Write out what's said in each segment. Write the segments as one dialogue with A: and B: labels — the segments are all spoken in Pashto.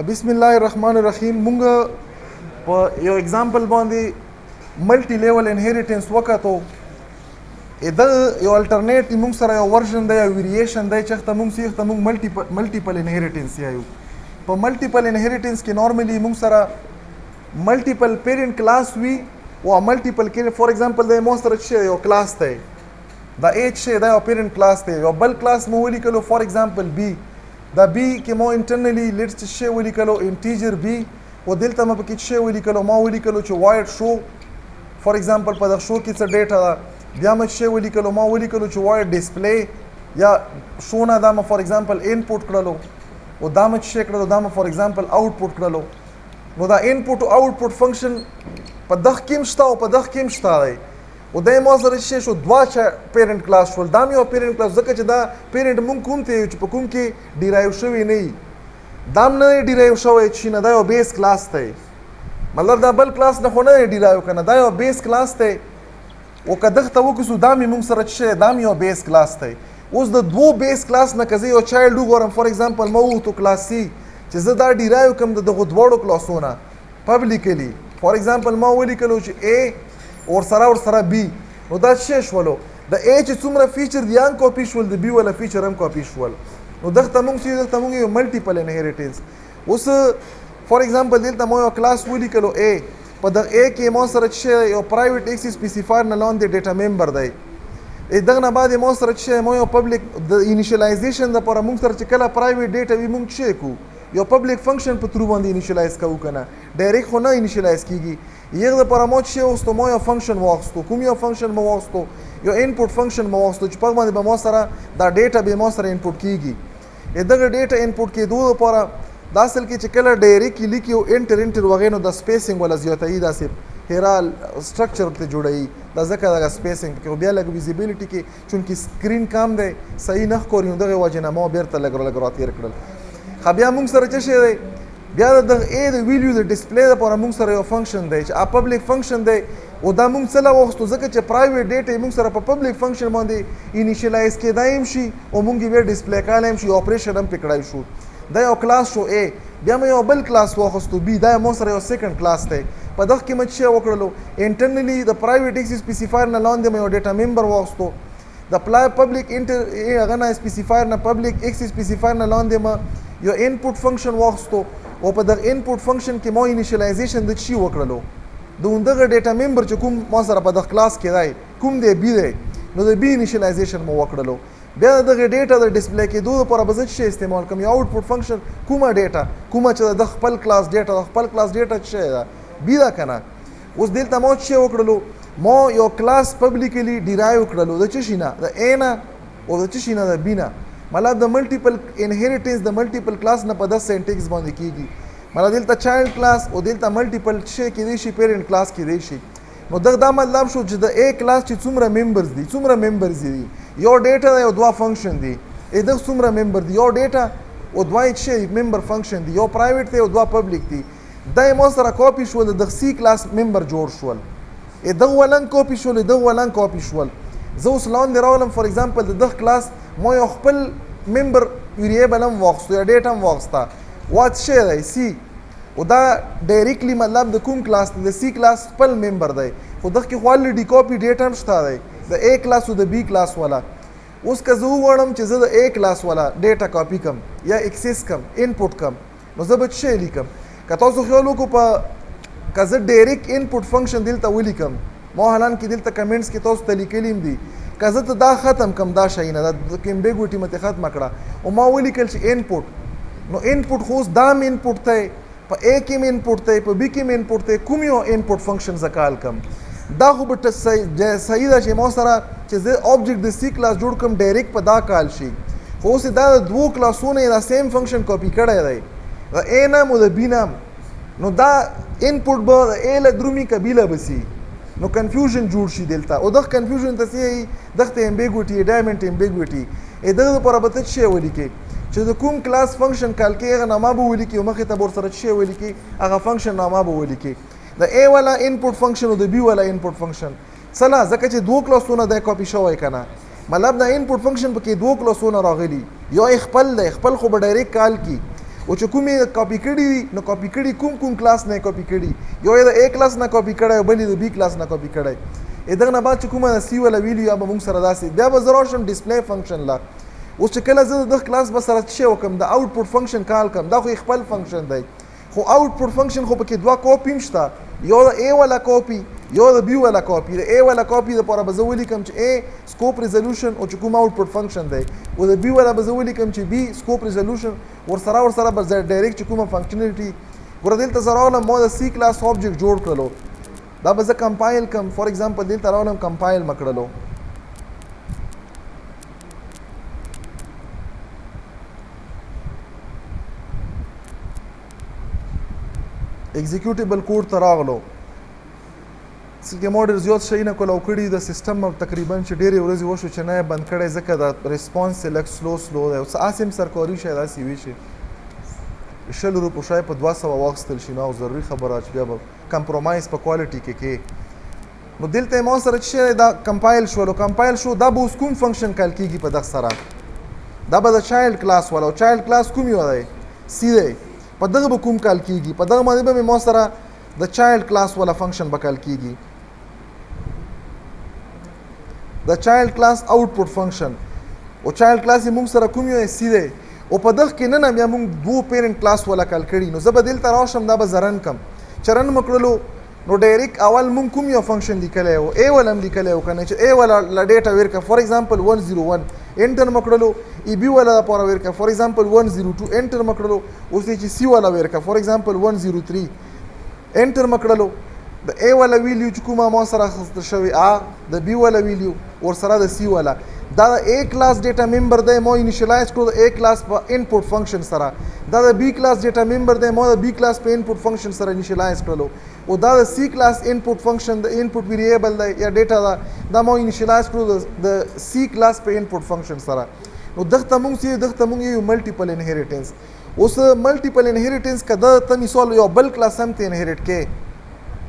A: بسم الله الرحمن الرحیم. مونږ په یو اگزامپل باندې ملټي لیول انهریټنس وکړو. دا یو الټرنیټ مونږ سره یو ورژن دی، یو ویریشن دی چې مونږ ملټیپل انهریټنس یایو. په ملټیپل انهریټنس کې نارملی مونږ سره ملټیپل پیرنٹ کلاس وي او ملټیپل کې فور ایگزامپل د مو سره چې یو کلاس دی، دا ایچ شي دا یو پیرنٹ کلاس دی، یو بل کلاس مو ولیکلو فور ایگزامپل بی. دا بی کې مو انټرنلی لیټس شي ولیکلو انټیجر بی، او دلته مو پکې شي ولیکلو ما ولیکلو چې وایډ شو فور ایگزامپل په دغه شو کې څه ډیټا ده. بیا مو شي ولیکلو ما ولیکلو چې وایډ ډسپلی یا شو نه دا مو فور ایگزامپل انپوټ کړلو، او دا مو شي کړلو دا مو فور ایگزامپل آوټپوټ کړلو. نو دا انپوټ او آوټپوټ فنکشن په دغه کې مشته او په دغه کې مشته دی. او دا مو سره شي شو دوا پیرنٹ کلاس شول. دا یو پیرنٹ کلاس ځکه چې دا پیرنٹ مونږ کوم ته چې په کوم کې ډیرایو شوی نه وي، دا نه ډیرایو شوی چې نه دا یو بیس کلاس دی. مطلب دا بل کلاس نه خو نه ډیرایو کنه، دا یو بیس کلاس دی. او که دغه ته وکړو دا مونږ سره چې دا یو بیس کلاس دی. اوس د دوه بیس کلاس نه کزه یو چایلډ وګورم فور ایگزامپل مو تو کلاس سی چې زه دا ډیرایو کوم د دغه دوړو کلاسونه پبلیکلی. فور ایگزامپل ما ولیکلو چې A اور سره بی، نو دا څه شولو د A چې څومره فیچر دی ان کاپی شول، د بی ولا فیچر هم کاپی شول. نو دغه موږ یو ملټیپل انهریټنس. اوس فور ایگزامپل دلته مو یو کلاس ولیکلو A، په د A کې مو سره چې یو پرایویټ ایکسس سپیسیفایر نه لاندې ډیټا ممبر دی. دغه نه بعد مو سره چې مو یو پبلک د انیشیلایزیشن لپاره موږ سره چې کله پرایویټ ډیټا وي موږ چې کو یو پبلک فنکشن په ترو باندې انیشیلایز کوو کنه، ډایرکټ خو نه انیشیلایز کیږي. یغه د پراموت شی اوستو مو یو فنکشن واغستو، کوم یو فنکشن مو واغستو، یو انپوټ فنکشن مو واغستو چې په باندې به مو سره دا ډیټا به مو سره انپوټ کیږي. دغه ډیټا انپوټ کېدو لپاره دا اصل کې چې کله ډایرکټ لیکيو انټر وغیرہ د سپیسینګ ولا زیاتای داسې هرال سټرکچر ته جوړي. دا ځکه دا سپیسینګ کې بیا لګ ویزیبিলিټي کې چونکی سکرین کام دی صحیح نه ښکاري، دغه وجه نه مو بیرته لګ تیر کړل. خو بیا موږ سره چې شي دی بیا د A د ویلیو د ډسپلی لپاره موږ سره یو فنکشن دی چې پبلک فنکشن دی. او دا موږ څه لا وغوښتو ځکه چې پرایویټ ډیټا موږ سره په پبلک فنکشن باندې انیشیلایز کېدای شي او موږ یې ډسپلی کولای شي، اپریشن هم پکړای شو. دا یو کلاس شو A. بیا مې یو بل کلاس واغوستو B، دا مو سره یو سیکنډ کلاس دی. په دغه کې مې څه وکړلو انټرنلی د پرایویټ ایکسس سپیسیفایر نه لاندې مې یو ډیټا ممبر واغوستو، د پبلک هغه نه سپیسیفایر نه پبلک ایکسس سپیسیفایر نه لاندې مې یو انپوټ فنکشن واغوستو. او په دغه انپوټ فنکشن کې مو انیشیلایزیشن د چی وکړلو، د دغه ډیټا ممبر چې کوم ما سره په دغه کلاس کې دی کوم دی بی دی، نو د بی انیشیلایزیشن مو وکړلو. بیا دغه ډیټا د ډسپلی کېدو لپاره به زه څه استعمال کوم، یو آوټپوټ فنکشن کومه ډیټا کومه چې د خپل کلاس ډیټا څه ده بی دا کنه. اوس دلته مو څه وکړلو، مو یو کلاس پبلیکلی ډیرایو کړلو د څه شي نه، د A نه او د څه شي نه، د B نه. مطلب د ملټیپل انهریټنس د ملټیپل کلاس نه په د سنټیکس باندې کیږي. مطلب دلته چایلډ کلاس او دلته ملټیپل شي کې دی شي پیرنٹ کلاس کې دی شي. نو دا مطلب شو چې د A کلاس چې څومره ممبرز دي یو ډیټا دی او دوا فنکشن دي، دغه څومره ممبر دي یو ډیټا او دوا شي ممبر فنکشن دي، یو پرایویټ دی او دوا پبلک دي. دا مو سره کاپی شول د C کلاس ممبر جوړ شول، دغه ولن کاپی شول دغه ولن کاپی شول. زه اوس لاندې راولم فور ایگزامپل د دغه کلاس مو یو خپل ممبر ویریبل هم واغستو یا ډیټا هم واغسته وات شي دی C، او دا ډایرکټلی مطلب د کوم کلاس د C کلاس خپل ممبر دی، خو دغه کې خو الریډي کاپی ډیټا هم شته دی د A کلاس او د B کلاس والا. اوس که زه وغواړم چې زه د A کلاس والا ډیټا کاپی کم یا اکسس کم انپوټ کم، نو زه به څه لیکم. که تاسو خیال وکړو په که زه ډایرکټ انپوټ فنکشن دلته ولیکم، ما حالان کې دلته کمنټس کې تاسو ته لیکلی هم دي، که زه ته دا ختم کم دا شی نه د امبیګوټي مته ختمه کړه او ما ولیکل چې انپوټ، نو انپوټ خو اوس دا م انپوټ دی، په A کې م انپوټ دی، په B کې م انپوټ دی، کوم یو انپوټ فنکشن زه کال کم. دا خو به صحیح ده چې ما سره چې زه آبجیکټ د C کلاس جوړ کم ډایرکټ په دا کال شي. خو اوس دا د دوو کلاسونو دا سیم فنکشن کاپی کړی دی، د A نام او د B نام. نو دا انپوټ به د A له درومي قبیله بسی، نو کنفیوژن جوړ شي دلته. او دغه کنفیوژن ته سي دغه امبیګوټي ډایمنډ امبیګوټي دغه لپاره به څه شی ولیکي چې د کوم کلاس فنکشن کال کې هغه نامه به ولیکي او مخې ته ور سره شی ولیکي هغه فنکشن نامه به ولیکي. د A والا انپوټ فنکشن او د B والا انپوټ فنکشن سلا ځکه چې دوه کلاسونه د کاپی شوی کنه، مطلب د انپوټ فنکشن پکې دوه کلاسونه راغلي، یو خپل دی خپل خو به ډایرکټ کال کی او چې کومې کاپی کړي نو کاپی کړي کوم کلاس نه کاپی کړي یو د A کلاس نه کاپی کړي بل د B کلاس نه کاپی کړي دغه نه بعد چې کومه د C ولا ویلیو یا به موږ سره داسې بیا به زه راشم ډسپلی فنکشن لا اوس چې کله زه د کلاس به سره څه وکم د آوټپوټ فنکشن کال کوم دا خو خپل فنکشن دی خو آوټپوټ فنکشن خو پکې دوه کاپی مشته یو د A ولا کاپی یو د B ولا کاپی د A ولا کاپی د لپاره به زه ولیکم چې A سکوپ ریزولوشن او چې کوم آوټپوټ فنکشن دی او د B ولا به زه ولیکم چې B سکوپ ریزولوشن ورسره به ډایرکټ چې کومه فنکشنالټي ګوره دلته زه راغلم ما د C کلاس آبجیکټ جوړ کړلو دا به زه کمپایل کم فار ایگزامپل دلته راغلم کمپایل مې کړلو ایگزیکیوټیبل کوډ ته راغلو چې ما ډېر زیات شی نه کول او کړي د سیسټم تقریبا چې ډېرې ورځې وشو چې نه بند کړی ځکه د ریسپانس لږ سلو دی او څه هم سرکاري شی داسې وي چې 100 روپو شی په 200 واخیستل شي نو ضروري خبره چې بیا به کمپرومایز په کوالټي کې نو دلته ما سره چې دا کمپایل شو دا به اوس کوم فنکشن کال کېږي په دغه سره دا به د چایلډ کلاس والا او چایلډ کلاس کوم یو دی سی دی په دغه به کوم کال کېږي په دغه باندې به ما سره د چایلډ کلاس والا فنکشن به کال کېږي د چایلډ کلاس آوټپوټ فنکشن او چایلډ کلاس یې موږ سره کوم یو سی دی او په دغه کې نه بیا موږ دوه پیرنټ کلاس والا کال کړي نو زه به دلته راشم دا به زه رن کم چې رن مې کړلو نو ډایرکټ اول موږ کوم یو فنکشن لیکلی و A والا هم لیکلی و که نه چې A والا له ډیټا ورکړه فار ایگزامپل 101 انټر مې کړلو B والا لپاره ورکړه فار ایگزامپل 102 انټر مې کړلو اوس یې چې C والا ورکړه فار ایگزامپل 103 انټر مې کړلو د A والا ویلیو چې کومه ما سره اخیستل شوې د B والا ویلیو ورسره د C والا دا د A کلاس ډیټا ممبر دی ما انیشلایز کړو د A کلاس په انپوټ فنکشن سره دا د B کلاس ډیټا ممبر دی ما د B کلاس په انپوټ فنکشن سره انیشلایز کړلو او دا د C کلاس انپوټ فنکشن د انپوټ ویریبل دی یا ډیټا دا ما انیشلایز کړو د C کلاس په انپوټ فنکشن سره نو دغه موږ یو ملټیپل انهریټنس اوس ملټیپل انهریټنس کده ته مثال یو بل کلاس هم ته انهریټ کې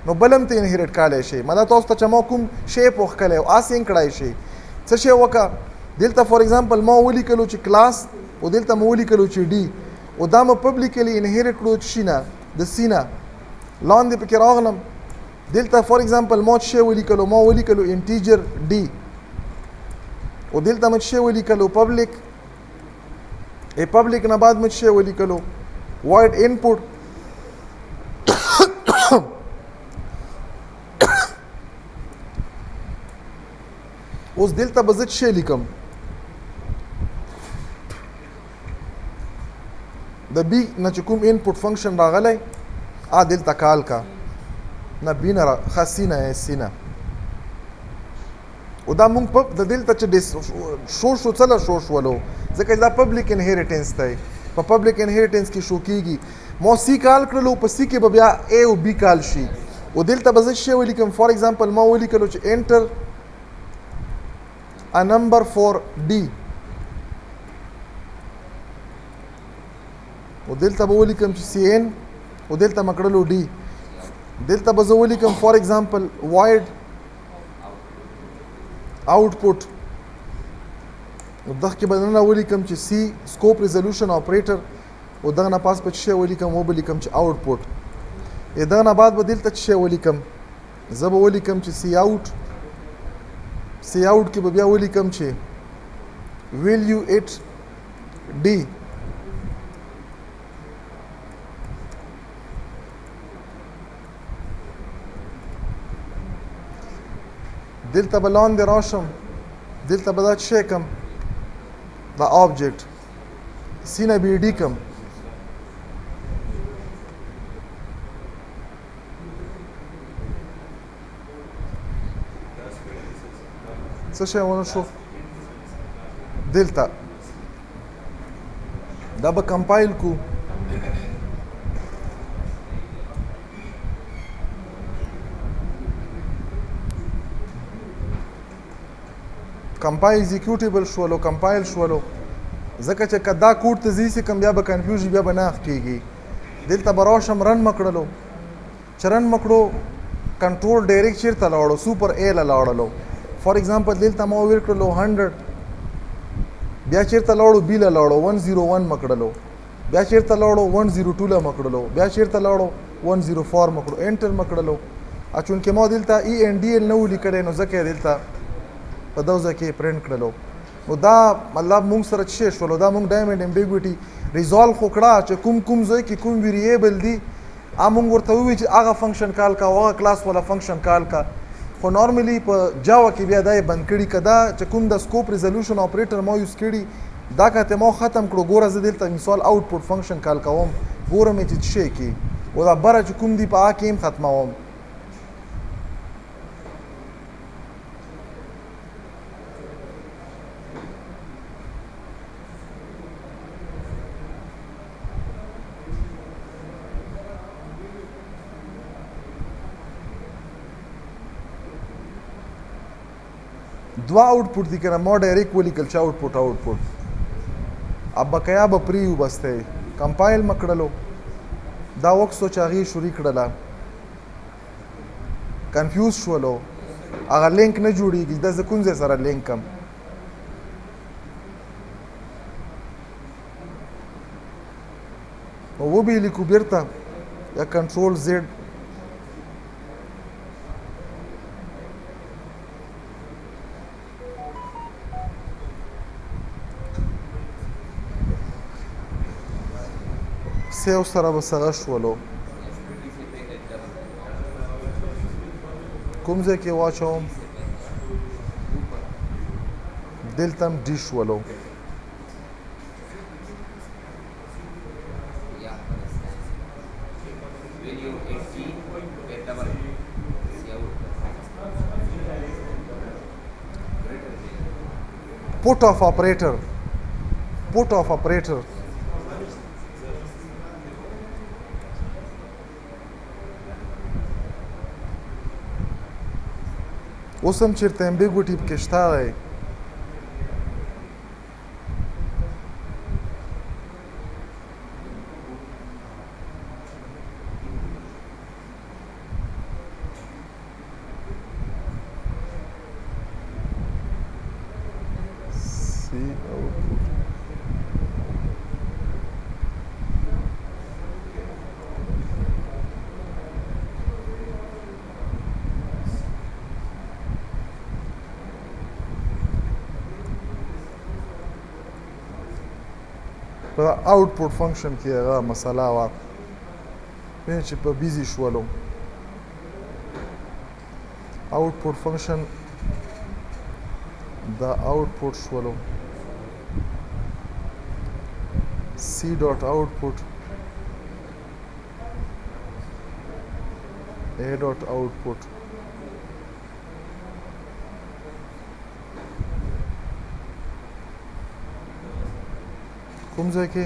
A: نو بل هم ته انهریټ کولای شي مدا تاسو ته چې ما کوم شی پوښ کړی او اسین کړای شي څه شی وکړه دلته فار ایگزامپل ما ولیکلو چې کلاس او دلته ما ولیکلو چې ډي او دا ما پبلیکلی انهریټ کړو چې نه د سینا لاندې پکې راغلم دلته فار ایگزامپل ما شی ولیکلو انټیجر ډي او دلته ما شی ولیکلو پبلیک پبلیک نه بعد ما شی ولیکلو void input اوس دلته به زه څه شی لیکم د بی نه چې کوم انپوټ فنکشن راغلی دلته کال کا نه بی نه ښه سی نه سی نه او دا مونږ په د دلته چې شو څه له شو شولو ځکه دا پبلیک انهریټنس دی په پبلیک انهریټنس کې شو کېږي ما سی کال کړلو په سی کې به بیا A او B کال شي او دلته به زه څه شی ولیکم فار ایگزامپل ما ولیکلو چې انټر a number for D او دلته به ولیکم چې CN او دلته مکړلو D دلته به زه ولیکم فار ایگزامپل void output او دغه کې به نه ولیکم چې C scope resolution operator او دغه نه پاس په شی ولیکم او ولیکم چې output دغه نه بعد به دلته شی ولیکم زه به ولیکم چې C out کې به بیا ولیکم چې value it D دلته به لاندې راشم دلته به دا څه کم دا آبجیکټ C نه B D کم څه شی ونه شو دلته دا به کمپایل کو کمپایل ایگزیکیوټیبل شولو کمپایل شولو ځکه چې کدا کوډ ته ځي کم بیا به کنفیوژ بیا به نه کېږي دلته به راشم رن مکړلو چې رن مکړو کنټرول ډایرکټ چیرته لاړو سوپر A له لاړلو فار ایگزامپل دلته ما ورکړلو 100 بیا چیرته لاړو B له لاړو 101 مکړلو بیا چیرته لاړو 102 له مکړلو، بیا چیرته لاړو 104 مکړو، انټر مکړلو. چونکې ما دلته ای ان ډي ال نه و لیکلی نو ځکه یې دلته په دغه ځای کې پرنټ کړلو. نو دا مطلب مونږ سره څه شی شولو؟ دا مونږ ډایمنډ امبیګوټي ریزالو خو کړه چې کوم ځای کې کوم ویریبل دي مونږ ورته ووایو چې هغه فنکشن کال کا او هغه کلاس والا فنکشن کال کا. خو نارملی په جاوا کې بیا دا یې بند کړي که دا چې کوم د سکوپ ریزولوشن اپریټر ما یوز کړي دا کته ما ختم کړو. ګوره زه دلته مثال آوټپوټ فنکشن کال کوم، ګوره مې چې څه شی کې او دا بره چې کوم دي په هغه کې هم ختموم. دوا آوټپوټ دي کنه ما ډایرکټ ولیکل چې آوټپوټ اب بقیا به پریو بسته کمپایل مکړلو دا وکسو چې هغې شروع کړله کنفیوز شولو هغه لینک نه جوړېږي دا زه کوم ځای سره لینک کم نو وبې لیکو بیرته یا کنټرول زیډ سیو سره به سغه شولو کوم ځای کې واچوم دلته هم ډي شولو put of operator اوس هم چېرته امبیګوټي پکې شته دی په آوټپوټ فنکشن کې هغه مسله وه چې په بیزي شولو آوټپوټ فنکشن دا آوټپوټ شولو سی ډاټ آوټپوټ اے ډاټ آوټپوټ کوم ځای کې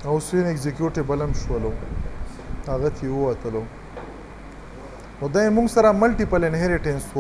A: او سوین ایگزیکیوټیبل هم شولو هغه ترې ووتلو نو دا یې موږ سره ملټیپل انهیریټنس و